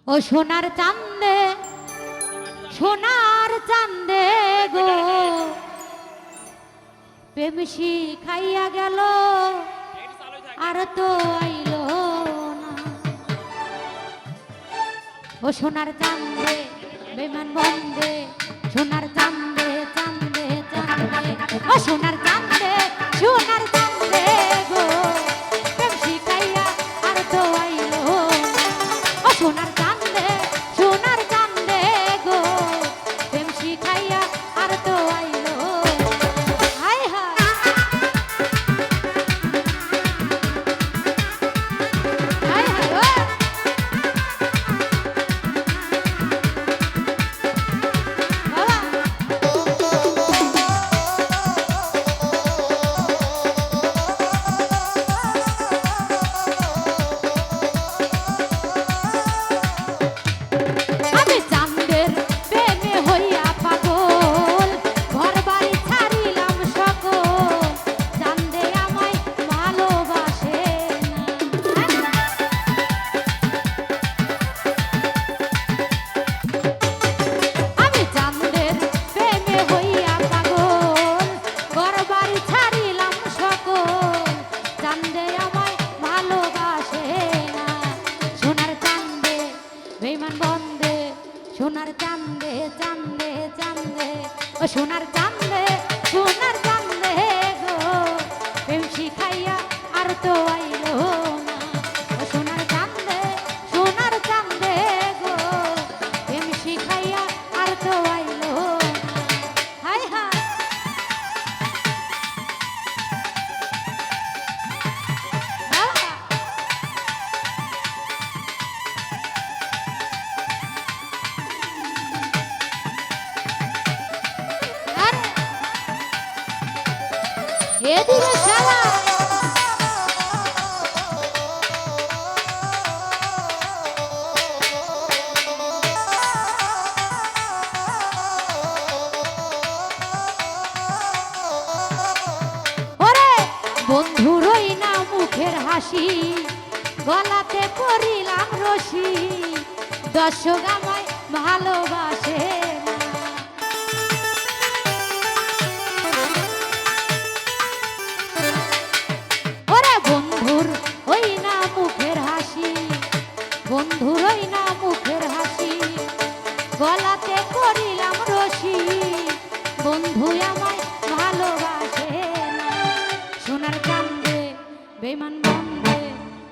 ও সোনার চাঁদে সোনার চাঁদে গো প্রেম শিখাইয়া গেল আর তো আইলো না। ও সোনার চাঁদে বেমান বন্দে সোনার চাঁদে চাঁদে চাঁদে ও সোনার চাঁদে সোনার চাঁদে গো প্রেম শিখাইয়া আর তো আইলো না। ও সোনার চাঁদে সোনার চাঁদে গো প্রেম শিখাইয়া আর তো আইলো হায় হায় হায় হায় সোনার চাঁদে চাঁদে চাঁদে ও সোনার চাঁদে সোনার চাঁদে গো প্রেম শিখাইয়া আর তো আইলো না। ও সোনার চাঁদে সোনার চাঁদে গো প্রেম শিখাইয়া আর তো আইলো না। হায় হায় এদিকে শালা ওরে বন্ধুরই না মুখের হাসি গলাতে পরিলাম রশি দর্শক আমায় ভালোবাসে বন্ধুরই না মুখের হাসি গলাতে করিলাম রশি বন্ধু আমায় ভালোবাসে না। সোনার চাঁদে বেমান বন্দে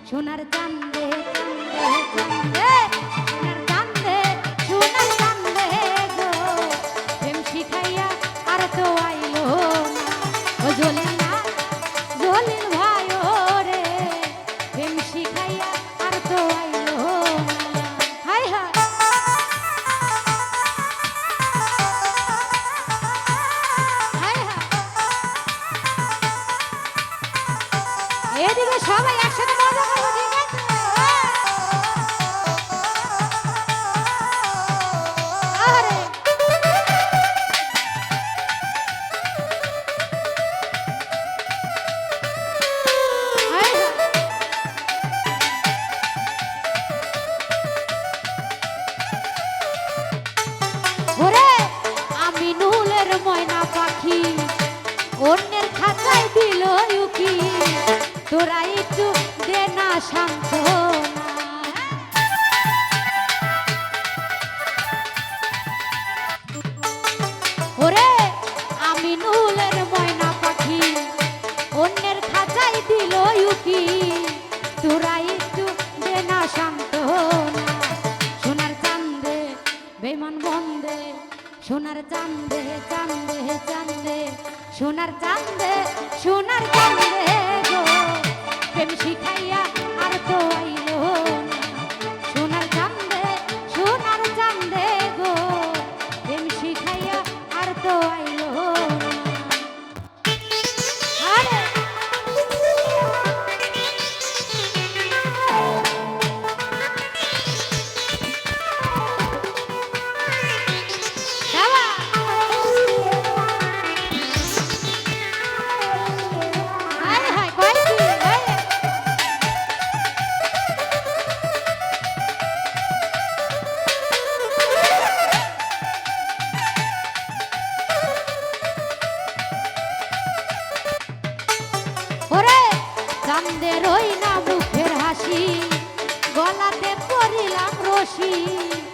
সোনার চাঁদে চাঁদে চাঁদে সোনার চাঁদে সোনার চাঁদে গো প্রেম শিখাইয়া আর তো আইলো না। ও জ্বলিল না জ্বলিল ভাই রে প্রেম শিখাইয়া আর তো আইলো না। হায় হায় হায় হায় এদিকে সবাই একসাথে মজা করবো ঠিক আছে। আরে হায় হায় ওরে আমি নুলের ময়না পাখি অন্যের খাঁচায় দিল উকি তোরা একটু দে না সান্ত্বনা। ওরে আমি নুলের ময়না পাখি অন্যের খাঁচায় দিল উকি তোরা একটু দে না সান্ত্বনা। সোনার চাঁদে বেমান বন্দে সোনার চাঁদে চাঁদে চাঁদে সোনার চাঁদে সোনার চাঁদে গো প্রেম শিখাইয়া আর তো আইলো না। সোনার চাঁদে সোনার চাঁদে গো প্রেম শিখাইয়া আর তো আইলো না। আরে হায় হায় কয় কি বসি